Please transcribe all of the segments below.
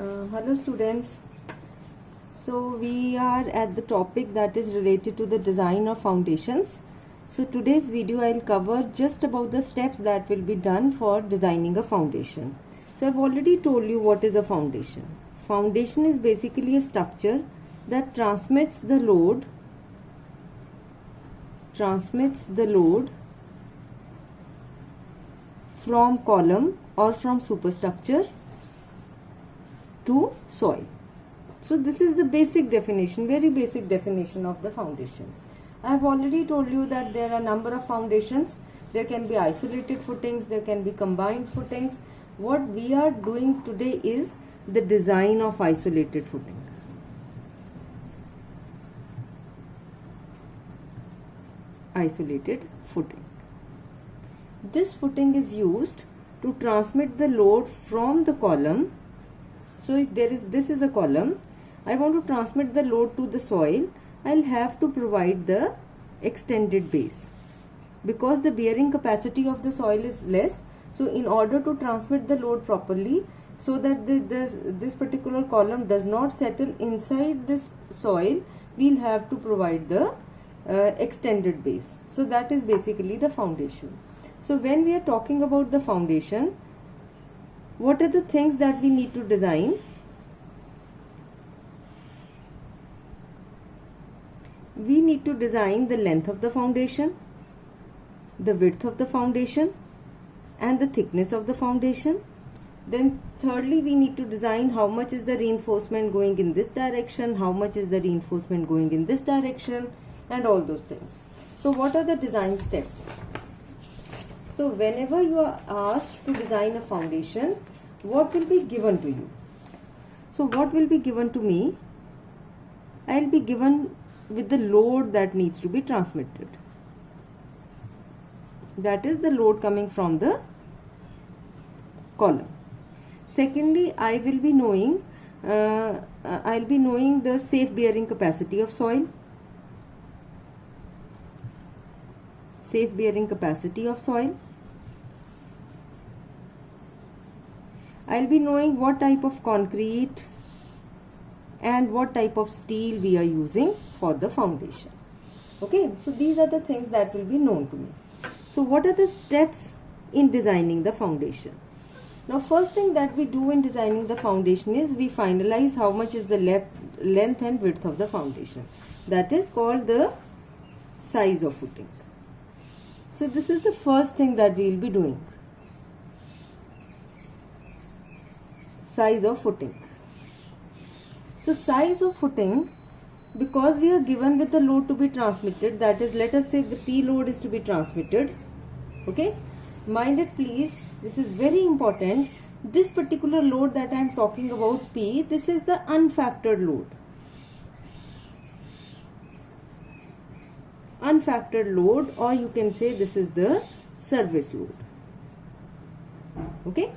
Hello students. So we are at the topic that is related to the design of foundations. So today's video I'll cover just about the steps that will be done for designing a foundation. So I've already told you what is a foundation. Foundation is basically a structure that transmits the load from column or from superstructure to soil. So this is the basic definition, very basic definition of the foundation. I have already told you that there are a number of foundations. There can be isolated footings, there can be combined footings. What we are doing today is the design of isolated footing. Isolated footing. This footing is used to transmit the load from the column. So if this is a column, I want to transmit the load to the soil, I'll have to provide the extended base. Because the bearing capacity of the soil is less, so in order to transmit the load properly, so that this particular column does not settle inside this soil, we'll have to provide the extended base. So that is basically the foundation. So when we are talking about the foundation, what are the things that we need to design? We need to design the length of the foundation, the width of the foundation, and the thickness of the foundation. Then thirdly, we need to design how much is the reinforcement going in this direction, how much is the reinforcement going in this direction, and all those things. So what are the design steps? So whenever you are asked to design a foundation, what will be given to you? So what will be given to me? I'll be given with the load that needs to be transmitted. That is the load coming from the column. Secondly, I will be knowing the safe bearing capacity of soil. Safe bearing capacity of soil. I'll be knowing what type of concrete and what type of steel we are using for the foundation. Okay, so these are the things that will be known to me. So what are the steps in designing the foundation? Now first thing that we do in designing the foundation is we finalize how much is the length and width of the foundation. That is called the size of footing. So this is the first thing that we will be doing. Size of footing. So size of footing, because we are given with the load to be transmitted, that is, let us say the P load is to be transmitted. Okay, mind it please, this is very important. This particular load that I am talking about, P, this is the unfactored load. Unfactored load, or you can say this is the service load. Okay,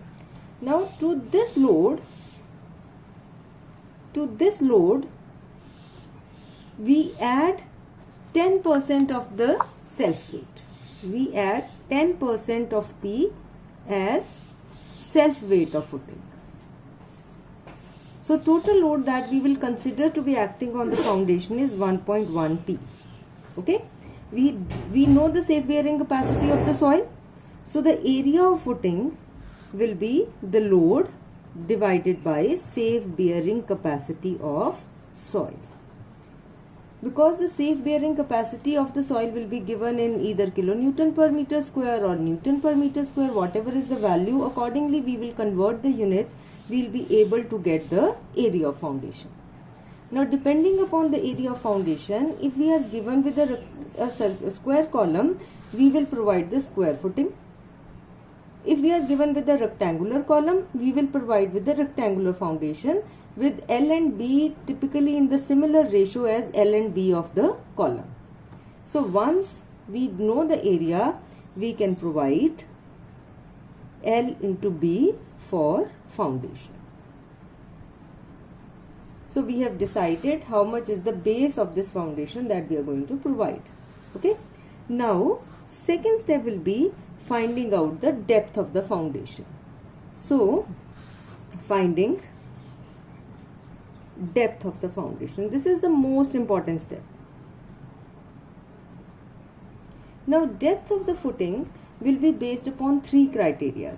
now to this load we add 10% of the self weight. We add 10% of P as self weight of footing. So total load that we will consider to be acting on the foundation is 1.1 P. Okay, we know the safe bearing capacity of the soil. So the area of footing will be the load divided by safe bearing capacity of soil. Because the safe bearing capacity of the soil will be given in either kilonewton per meter square or newton per meter square, whatever is the value, accordingly we will convert the units, we will be able to get the area of foundation. Now depending upon the area of foundation, if we are given with a square column, we will provide the square footing. If we are given with a rectangular column, we will provide with the rectangular foundation with L and B typically in the similar ratio as L and B of the column. So once we know the area, we can provide L into B for foundation. So we have decided how much is the base of this foundation that we are going to provide. Okay. Now second step will be finding out the depth of the foundation. So finding depth of the foundation. This is the most important step. Now depth of the footing will be based upon three criteria.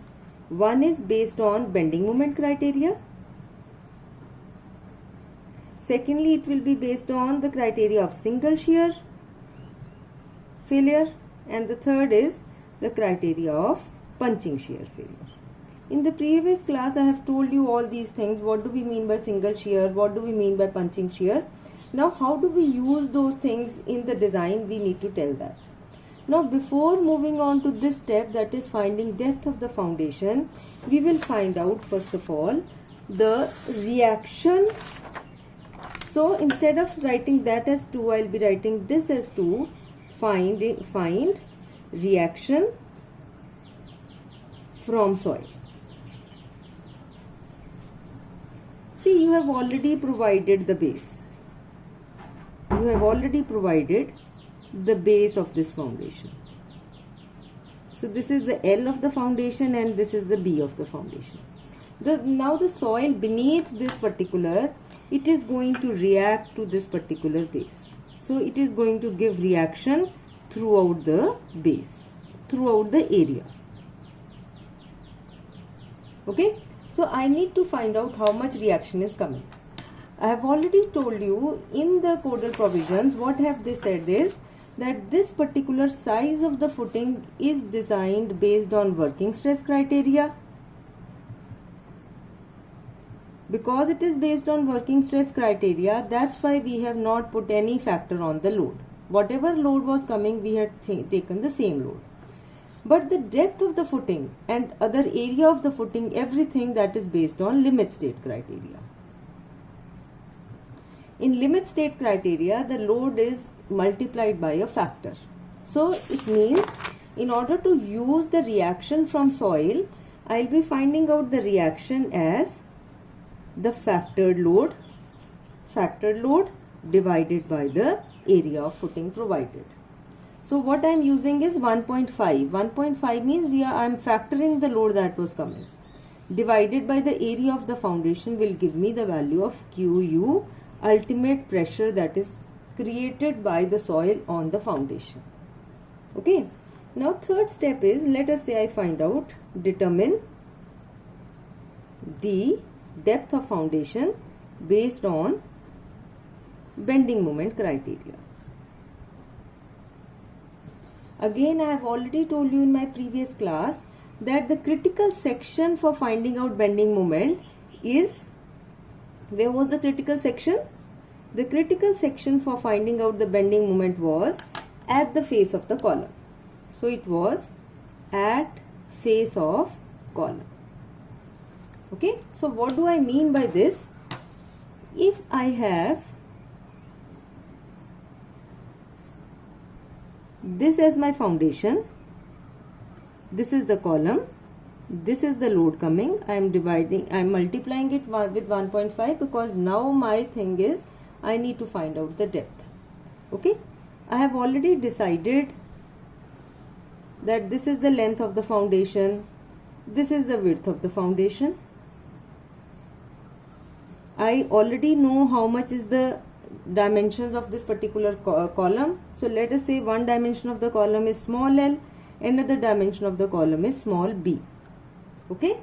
One is based on bending moment criteria. Secondly, it will be based on the criteria of single shear failure, and the third is the criteria of punching shear failure. In the previous class I have told you all these things. What do we mean by single shear? What do we mean by punching shear? Now how do we use those things in the design? We need to tell that. Now before moving on to this step, that is finding depth of the foundation, we will find out first of all the reaction. So instead of writing that as 2, I will be writing this as 2. Find reaction from soil. See, you have already provided the base. You have already provided the base of this foundation. So this is the L of the foundation and this is the B of the foundation. Now the soil beneath this particular, it is going to react to this particular base. So it is going to give reaction throughout the base, throughout the area. Okay, so I need to find out how much reaction is coming. I have already told you in the codal provisions, what have they said is that this particular size of the footing is designed based on working stress criteria. Because it is based on working stress criteria, that's why we have not put any factor on the load. Whatever load was coming, we had taken the same load. But the depth of the footing and other area of the footing, everything that is based on limit state criteria. In limit state criteria, the load is multiplied by a factor. So it means in order to use the reaction from soil, I will be finding out the reaction as the factored load divided by the area of footing provided. So what I am using is 1.5. 1.5 means I am factoring the load that was coming. Divided by the area of the foundation will give me the value of QU, ultimate pressure that is created by the soil on the foundation. Okay. Now third step is, let us say I find out, determine D, depth of foundation based on bending moment criteria. Again, I have already told you in my previous class that the critical section for finding out bending moment is, where was the critical section? The critical section for finding out the bending moment was at the face of the column. So it was at face of column. Okay, so what do I mean by this? If I have this as my foundation, this is the column, this is the load coming, I am multiplying it with 1.5 because now my thing is I need to find out the depth. Okay, I have already decided that this is the length of the foundation, this is the width of the foundation. I already know how much is the dimensions of this particular column. So let us say one dimension of the column is small l, another dimension of the column is small b. Okay.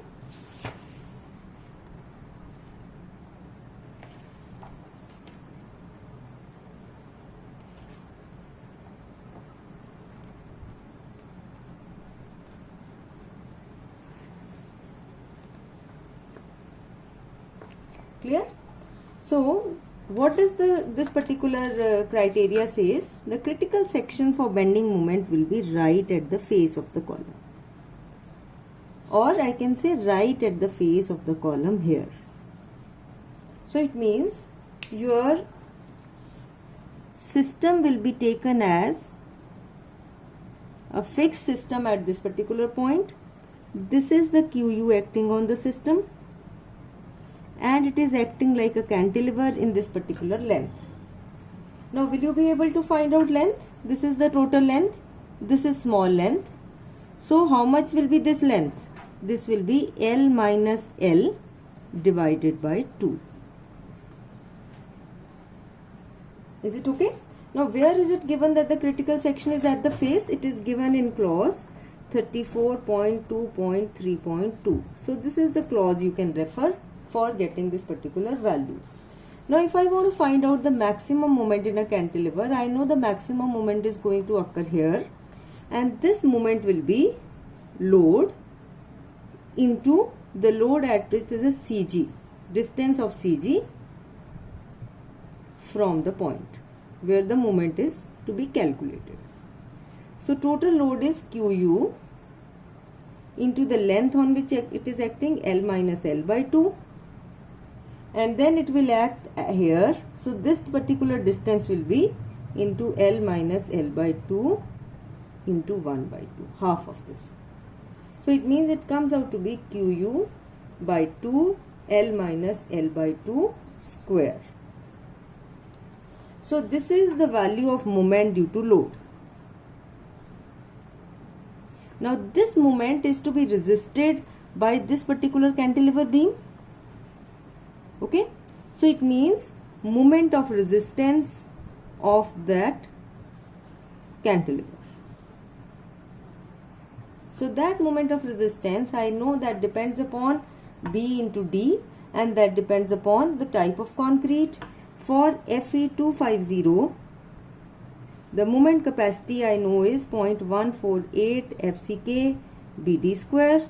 Clear? So what does this particular criteria says? The critical section for bending moment will be right at the face of the column, or I can say right at the face of the column here. So it means your system will be taken as a fixed system at this particular point. This is the QU acting on the system, and it is acting like a cantilever in this particular length. Now will you be able to find out length? This is the total length, this is small length. So how much will be this length? This will be L minus L divided by 2. Is it okay? Now where is it given that the critical section is at the face? It is given in clause 34.2.3.2. So this is the clause you can refer for getting this particular value. Now if I want to find out the maximum moment in a cantilever, I know the maximum moment is going to occur here, and this moment will be load into the load at which is a CG, distance of CG from the point where the moment is to be calculated. So total load is QU into the length on which it is acting, L minus L by 2, and then it will act here. So this particular distance will be into L minus L by 2 into 1 by 2, half of this. So it means it comes out to be QU by 2 L minus L by 2 square. So this is the value of moment due to load. Now this moment is to be resisted by this particular cantilever beam. Okay, so it means moment of resistance of that cantilever. So that moment of resistance, I know that depends upon B into D, and that depends upon the type of concrete. For Fe250, the moment capacity I know is 0.148 FCK BD square.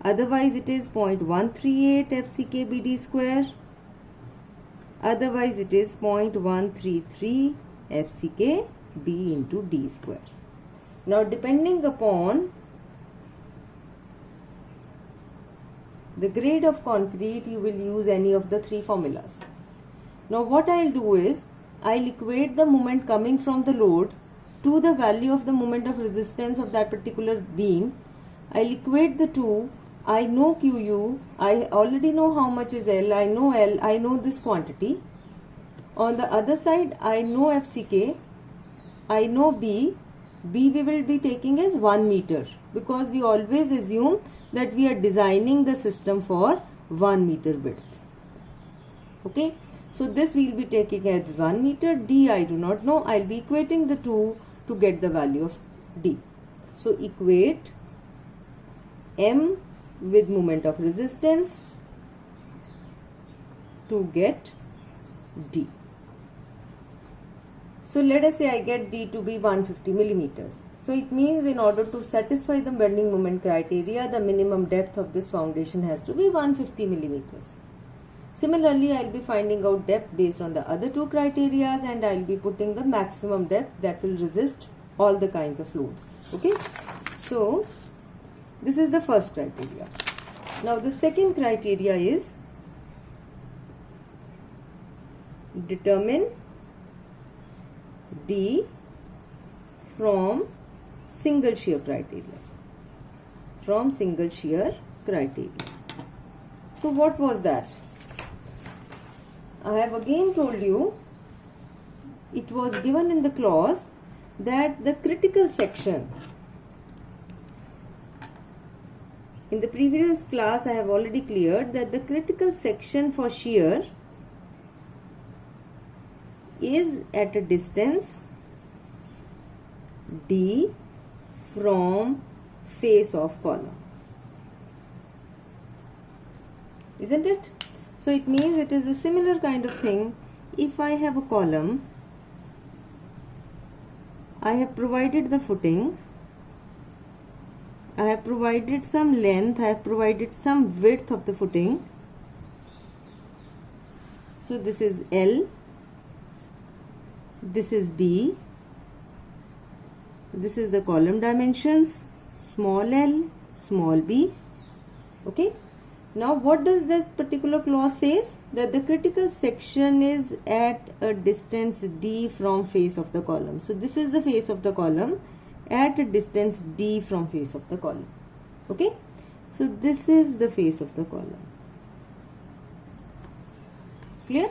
Otherwise it is 0.138 FCK BD square. Otherwise it is 0.133 FCK B into D square. Now depending upon the grade of concrete, you will use any of the three formulas. Now what I'll do is, I'll equate the moment coming from the load to the value of the moment of resistance of that particular beam. I'll equate the two. I know QU, I already know how much is L, I know this quantity. On the other side, I know FCK, I know B we will be taking as 1 meter, because we always assume that we are designing the system for 1 meter width. Okay, so this we will be taking as 1 meter. D I do not know. I will be equating the two to get the value of D. So equate M with moment of resistance to get D. So let us say I get D to be 150 millimeters. So it means in order to satisfy the bending moment criteria, the minimum depth of this foundation has to be 150 millimeters. Similarly, I will be finding out depth based on the other two criteria, and I will be putting the maximum depth that will resist all the kinds of loads. Okay, so this is the first criteria. Now the second criteria is determine D from single shear criteria. From single shear criteria. So what was that? I have again told you, it was given in the clause that the critical section, in the previous class I have already cleared that the critical section for shear is at a distance D from face of column. Isn't it? So it means it is a similar kind of thing. If I have a column, I have provided the footing, I have provided some length, I have provided some width of the footing. So this is L, this is B, this is the column dimensions, small l, small b. Okay. Now what does this particular clause says? That the critical section is at a distance D from face of the column. So this is the face of the column at a distance D from face of the column. Okay. So this is the face of the column. Clear?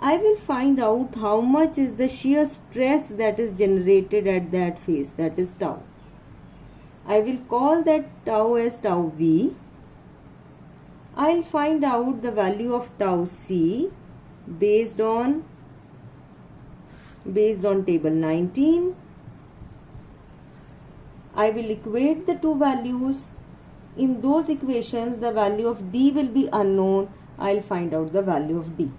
I will find out how much is the shear stress that is generated at that face, that is tau. I will call that tau as tau V. I'll find out the value of tau C based on based on table 19. I will equate the two values. In those equations, the value of D will be unknown. I'll find out the value of D.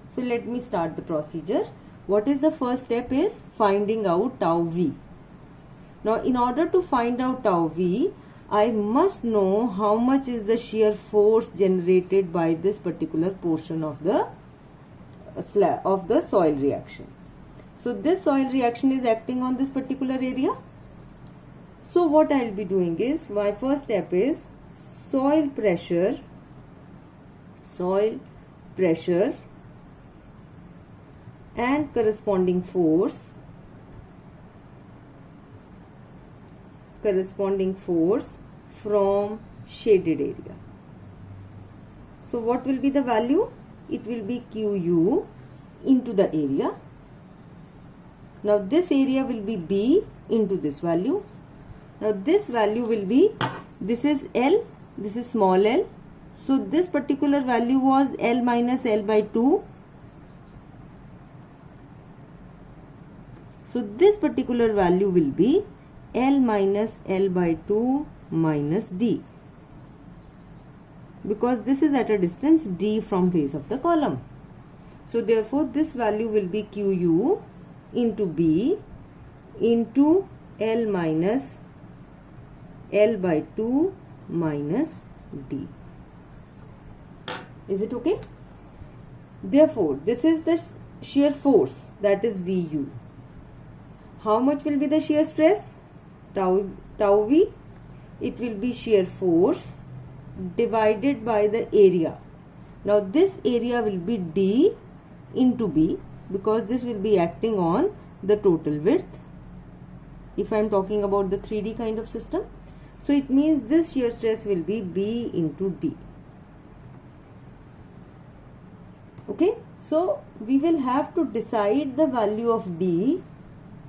So let me start the procedure. What is the first step is finding out tau V. Now in order to find out tau V, I must know how much is the shear force generated by this particular portion of the soil reaction. So this soil reaction is acting on this particular area. So what I will be doing is, my first step is soil pressure and corresponding force from shaded area. So what will be the value? It will be QU into the area. Now this area will be B into this value. Now this value will be, this is L, this is small l. So this particular value was L minus L by 2. So this particular value will be L minus L by 2 minus D, because this is at a distance D from base of the column. So therefore this value will be QU into B into L minus L by 2 minus D. Is it okay? Therefore this is the shear force, that is VU. How much will be the shear stress? Tau V. It will be shear force divided by the area. Now this area will be D into B, because this will be acting on the total width if I am talking about the 3D kind of system. So it means this shear stress will be B into D. Okay, so we will have to decide the value of D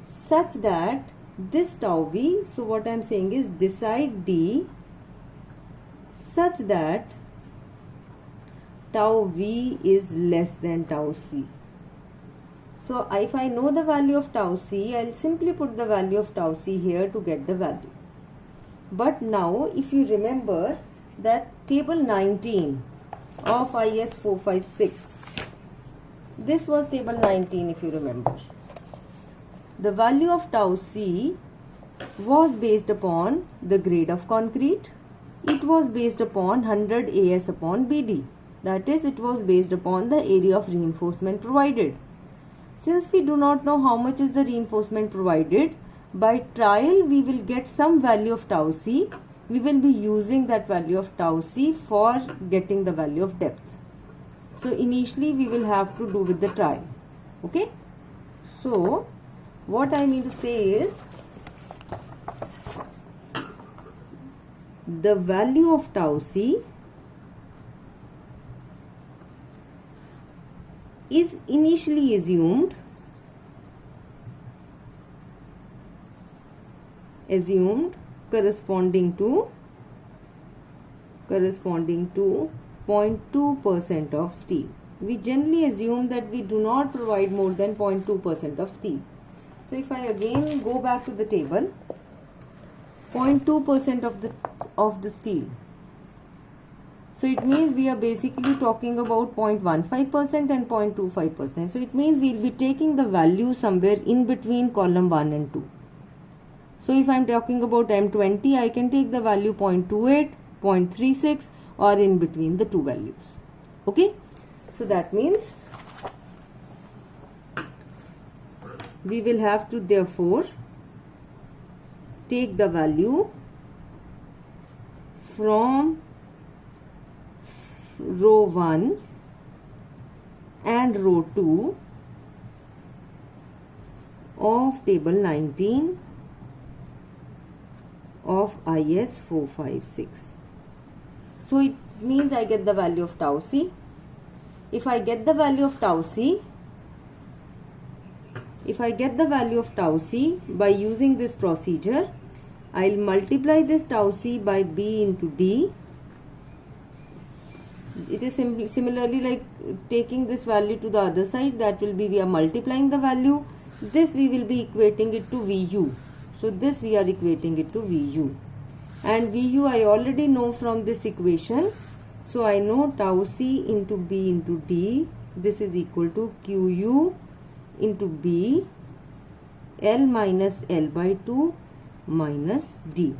such that this tau V, so what I am saying is decide D such that tau V is less than tau C. So if I know the value of tau C, I will simply put the value of tau C here to get the value. But now if you remember that table 19 of IS 456, this was table 19 if you remember. The value of tau C was based upon the grade of concrete. It was based upon 100 AS upon BD. That is, it was based upon the area of reinforcement provided. Since we do not know how much is the reinforcement provided, by trial we will get some value of tau C. We will be using that value of tau C for getting the value of depth. So initially we will have to do with the trial. Okay. So what I mean to say is, the value of tau C is initially assumed corresponding to 0.2% of steel. We generally assume that we do not provide more than 0.2% of steel. So if I again go back to the table, 0.2% of the steel. So it means we are basically talking about 0.15% and 0.25%. So it means we will be taking the value somewhere in between column 1 and 2. So if I am talking about M20, I can take the value 0.28, 0.36 or in between the two values. Okay. So that means we will have to therefore take the value from row 1 and row 2 of table 19 of IS 456. So it means I get the value of tau C. If I get the value of tau C, by using this procedure, I will multiply this tau C by B into D. It is similarly like taking this value to the other side, that will be we are multiplying the value. this we will be equating it to VU. So this we are equating it to VU, and VU I already know from this equation. So I know tau C into B into D, this is equal to QU into B, L minus L by 2 minus D.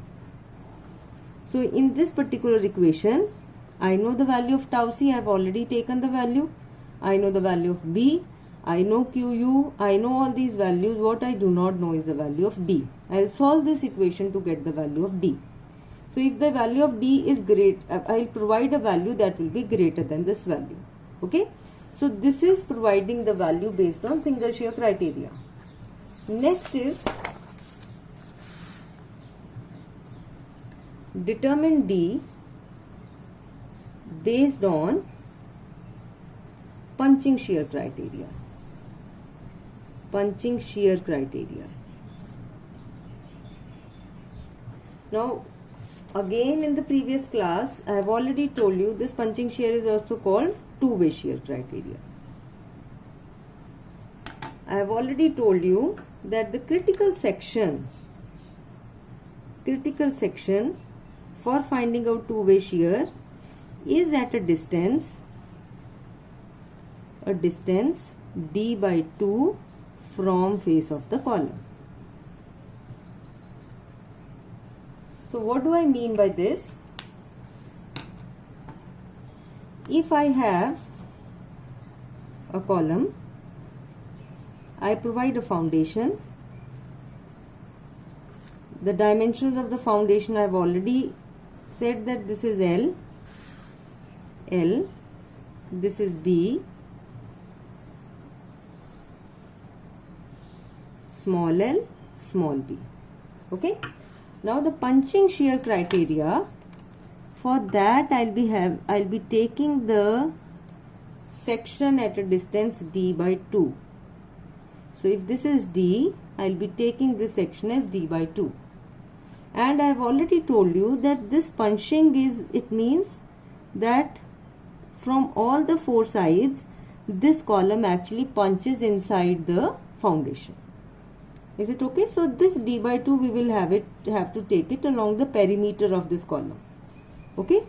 So in this particular equation, I know the value of tau C, I have already taken the value. I know the value of B, I know QU, I know all these values. What I do not know is the value of D. I will solve this equation to get the value of D. So if the value of D is great, I will provide a value that will be greater than this value. Okay. So this is providing the value based on single shear criteria. Next is determine D based on punching shear criteria. Punching shear criteria. Now again in the previous class I have already told you this punching shear is also called two-way shear criteria. I have already told you that the critical section for finding out two-way shear is at a distance D by 2 from face of the column. So what do I mean by this? If I have a column, I provide a foundation. The dimensions of the foundation I have already said that this is L, this is B, small l, small b. Okay. Now the punching shear criteria, for that I'll be taking the section at a distance D by 2. So if this is D, I'll be taking this section as D by 2. And I've already told you that this punching it means that from all the four sides, this column actually punches inside the foundation. Is it okay? So this D by 2 we will have to take it along the perimeter of this column. Okay.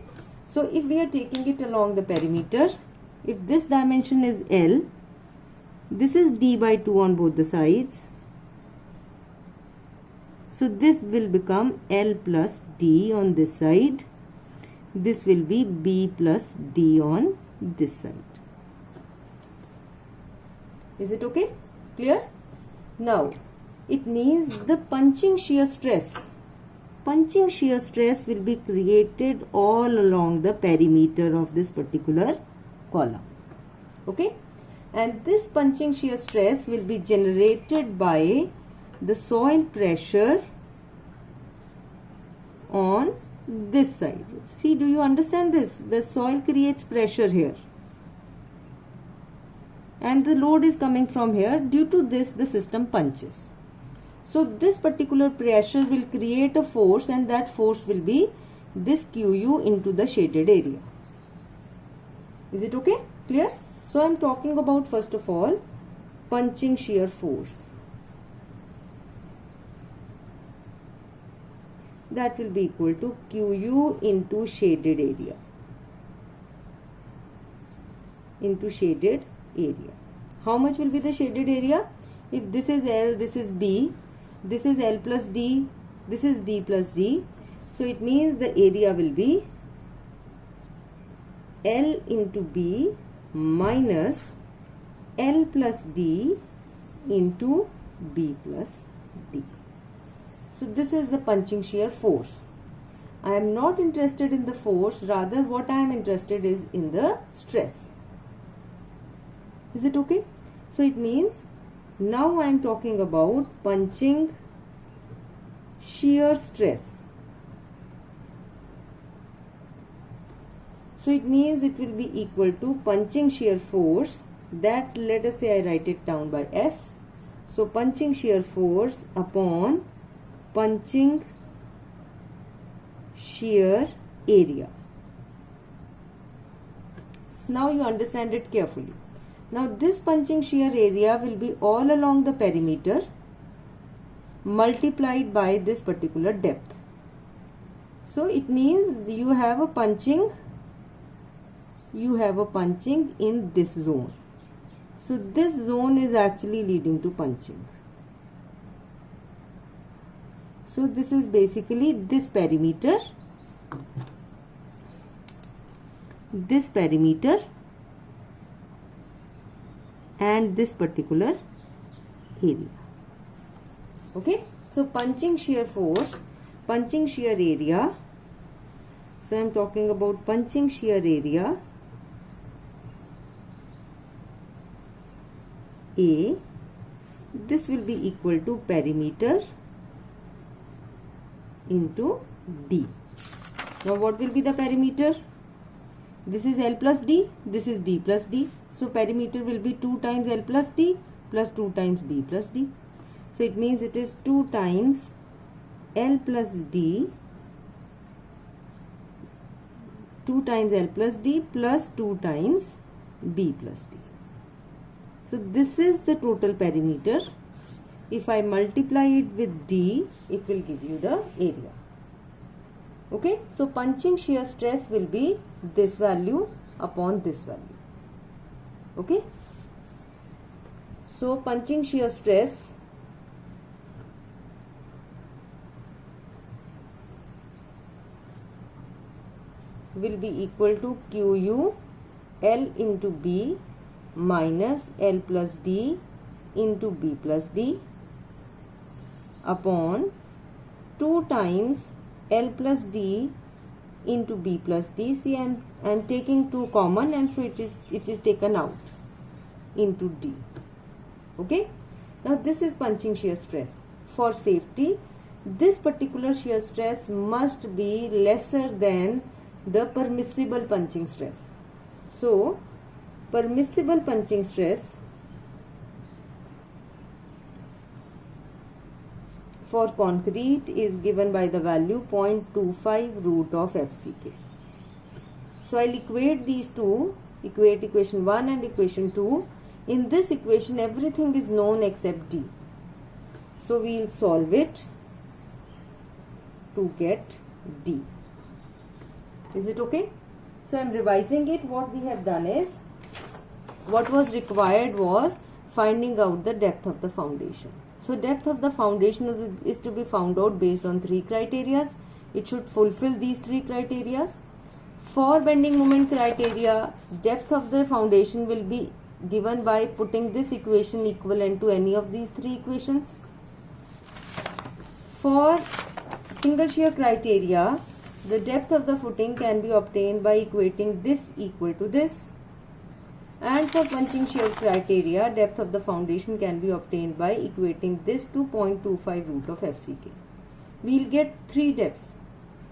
So if we are taking it along the perimeter, if this dimension is L, this is D by 2 on both the sides. So this will become L plus D on this side. This will be B plus D on this side. Is it okay? Clear? Now, it means the punching shear stress will be created all along the perimeter of this particular column. Okay, and this punching shear stress will be generated by the soil pressure on this side. See, do you understand this? The soil creates pressure here and the load is coming from here. Due to this, the system punches. So this particular pressure will create a force, and that force will be this QU into the shaded area. Is it okay? Clear? So I am talking about first of all punching shear force. That will be equal to QU into shaded area. Into shaded area. How much will be the shaded area? If this is L, this is B, this is L plus D, this is B plus D. So it means the area will be L into B minus L plus D into B plus D. So this is the punching shear force. I am not interested in the force, rather what I am interested is in the stress. Is it okay? So it means now I am talking about punching shear stress. So it means it will be equal to punching shear force, that let us say I write it down by S. So punching shear force upon punching shear area. Now you understand it carefully. Now this punching shear area will be all along the perimeter multiplied by this particular depth. So it means you have a punching in this zone. So this zone is actually leading to punching. So this is basically this perimeter and this particular area. Okay, so punching shear force, punching shear area. So I am talking about punching shear area A. This will be equal to perimeter into D. Now what will be the perimeter? This is L plus D, this is B plus D. So perimeter will be 2 times L plus D plus 2 times B plus D. So it means it is 2 times L plus D, 2 times L plus D plus 2 times B plus D. So this is the total perimeter. If I multiply it with D, it will give you the area. Okay, so punching shear stress will be this value upon this value. Okay, so punching shear stress will be equal to QU L into B minus L plus D into B plus D upon 2 times L plus D into B plus D. See, I am taking 2 common, and so it is taken out into D. Okay, now this is punching shear stress. For safety, this particular shear stress must be lesser than the permissible punching stress. So permissible punching stress for concrete is given by the value 0.25 root of FCK. So I'll equate these two, equate equation 1 and equation 2. In this equation everything is known except D. So we'll solve it to get D. Is it okay? So I'm revising it. What we have done is, what was required was finding out the depth of the foundation. So depth of the foundation is to be found out based on 3 criteria. It should fulfill these 3 criteria. For bending moment criteria, depth of the foundation will be given by putting this equation equivalent to any of these 3 equations. For single shear criteria, the depth of the footing can be obtained by equating this equal to this. And for punching shear criteria, depth of the foundation can be obtained by equating this to 0.25 root of FCK. We will get 3 depths,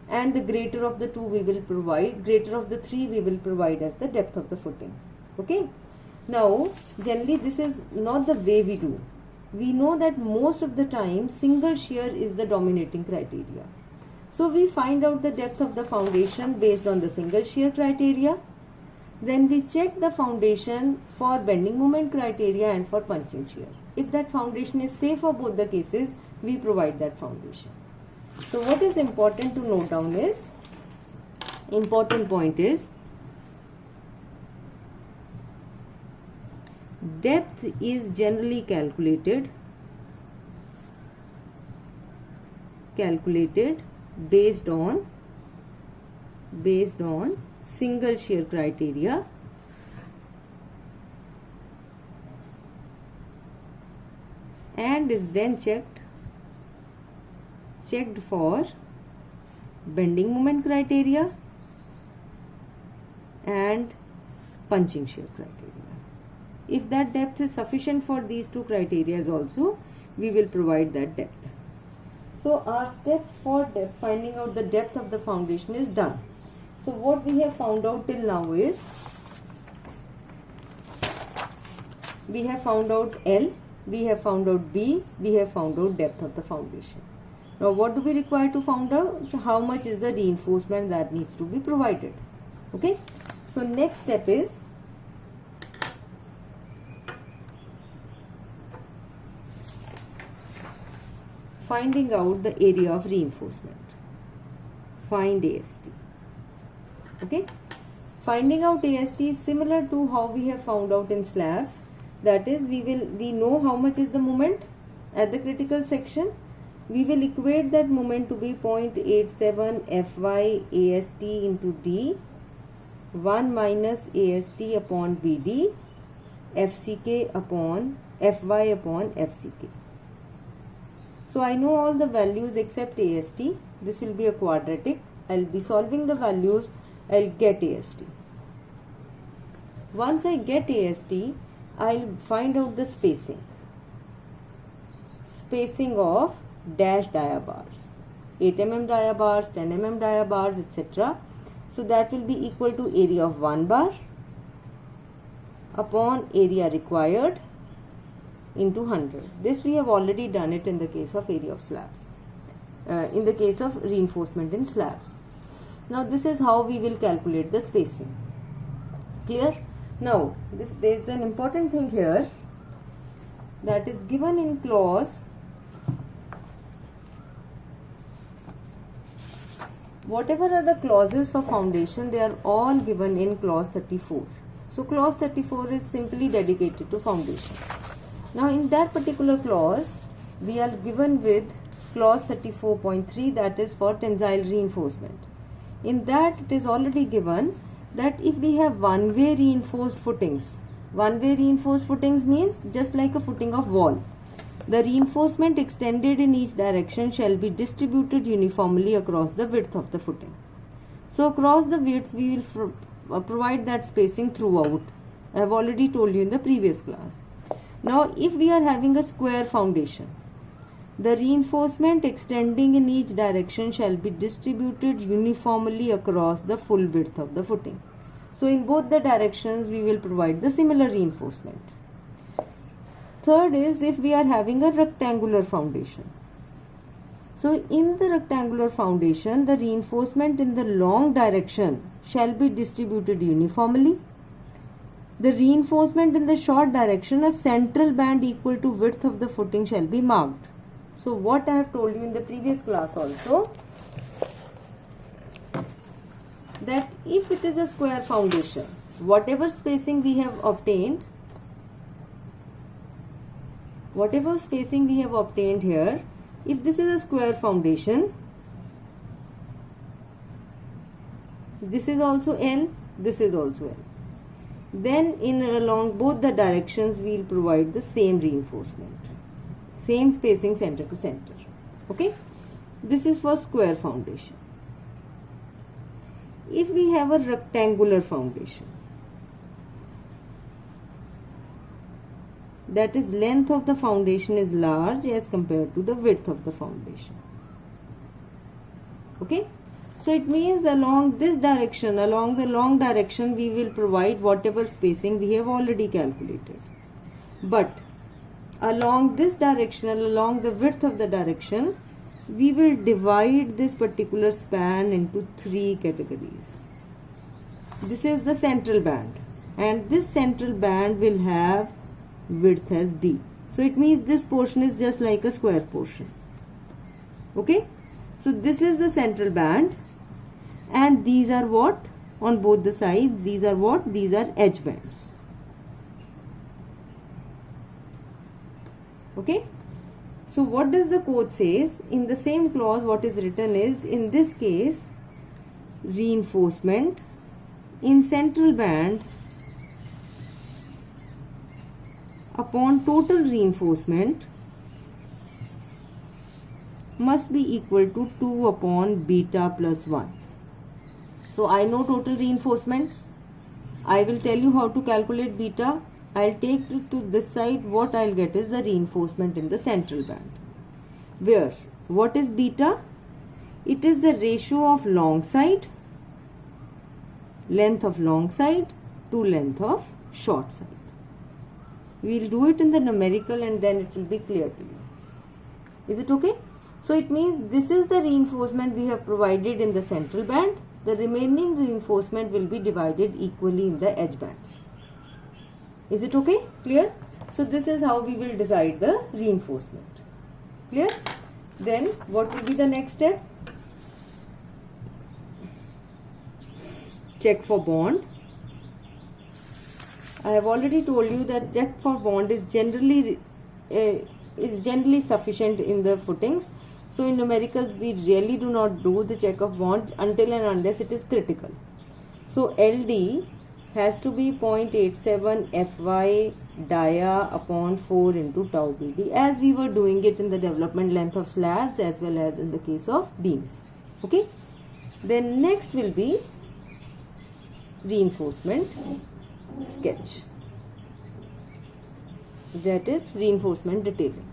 and the greater of the 2 we will provide, greater of the 3 we will provide as the depth of the footing. Okay. Now, generally this is not the way we do. We know that most of the time single shear is the dominating criteria. So we find out the depth of the foundation based on the single shear criteria. Then we check the foundation for bending moment criteria and for punching shear. If that foundation is safe for both the cases, we provide that foundation. So what is important to note down is, important point is, depth is generally calculated based on single shear criteria and is then checked for bending moment criteria and punching shear criteria. If that depth is sufficient for these 2 criteria also, we will provide that depth. So our step for finding out the depth of the foundation is done. So what we have found out till now is, we have found out L, we have found out B, we have found out depth of the foundation. Now what do we require to find out? How much is the reinforcement that needs to be provided? Okay. So next step is, finding out the area of reinforcement. Find AST. Okay. Finding out AST is similar to how we have found out in slabs. That is, we know how much is the moment at the critical section. We will equate that moment to be 0.87 Fy AST into D 1 minus AST upon BD FCK upon Fy upon FCK. So I know all the values except AST. This will be a quadratic. I'll be solving the values. I'll get AST. Once I get AST, I'll find out the spacing. Spacing of dash diabars. 8 mm diabars, 10 mm diabars, etc. So that will be equal to area of 1 bar upon area required into 100. This we have already done it in the case of area of slabs. In the case of reinforcement in slabs. Now this is how we will calculate the spacing. Clear? Now there is an important thing here that is given in clause. Whatever are the clauses for foundation, they are all given in clause 34. So clause 34 is simply dedicated to foundation. Now in that particular clause, we are given with clause 34.3, that is for tensile reinforcement. In that it is already given that if we have one-way reinforced footings, one-way reinforced footings means just like a footing of wall. The reinforcement extended in each direction shall be distributed uniformly across the width of the footing. So across the width we will provide that spacing throughout. I have already told you in the previous class. Now if we are having a square foundation, the reinforcement extending in each direction shall be distributed uniformly across the full width of the footing. So in both the directions we will provide the similar reinforcement. Third is if we are having a rectangular foundation. So in the rectangular foundation, the reinforcement in the long direction shall be distributed uniformly. The reinforcement in the short direction, a central band equal to width of the footing shall be marked. So what I have told you in the previous class also, that if it is a square foundation, whatever spacing we have obtained, here, if this is a square foundation, this is also L, this is also L. Then along both the directions we will provide the same reinforcement, same spacing center to center. Okay, this is for square foundation. If we have a rectangular foundation, that is, length of the foundation is large as compared to the width of the foundation. Okay, so it means along this direction, along the long direction, we will provide whatever spacing we have already calculated. But along this direction, along the width of the direction, we will divide this particular span into 3 categories. This is the central band, and this central band will have width as B. So it means this portion is just like a square portion. Okay, so this is the central band, and these are what on both the sides? These are what? These are edge bands. Okay, so what does the code says? In the same clause, what is written is, in this case, reinforcement in central band upon total reinforcement must be equal to 2 upon beta plus 1. So I know total reinforcement. I will tell you how to calculate beta. I'll take to this side. What I'll get is the reinforcement in the central band. Where? What is beta? It is the ratio of long side, length of long side to length of short side. We will do it in the numerical and then it will be clear to you. Is it okay? So it means this is the reinforcement we have provided in the central band. The remaining reinforcement will be divided equally in the edge bands. Is it okay? Clear? So this is how we will decide the reinforcement. Clear? Then what will be the next step? Check for bond. I have already told you that check for bond is generally sufficient in the footings. So in numericals we really do not do the check of bond until and unless it is critical. So LD has to be 0.87 Fy dia upon 4 into tau BD, as we were doing it in the development length of slabs as well as in the case of beams. Okay. Then next will be reinforcement sketch, that is reinforcement detailing.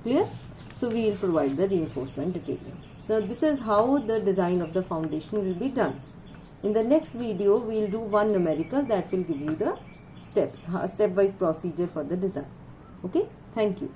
Clear? So we will provide the reinforcement detailing. So this is how the design of the foundation will be done. In the next video we will do one numerical that will give you the steps, step-wise procedure for the design. Okay, thank you.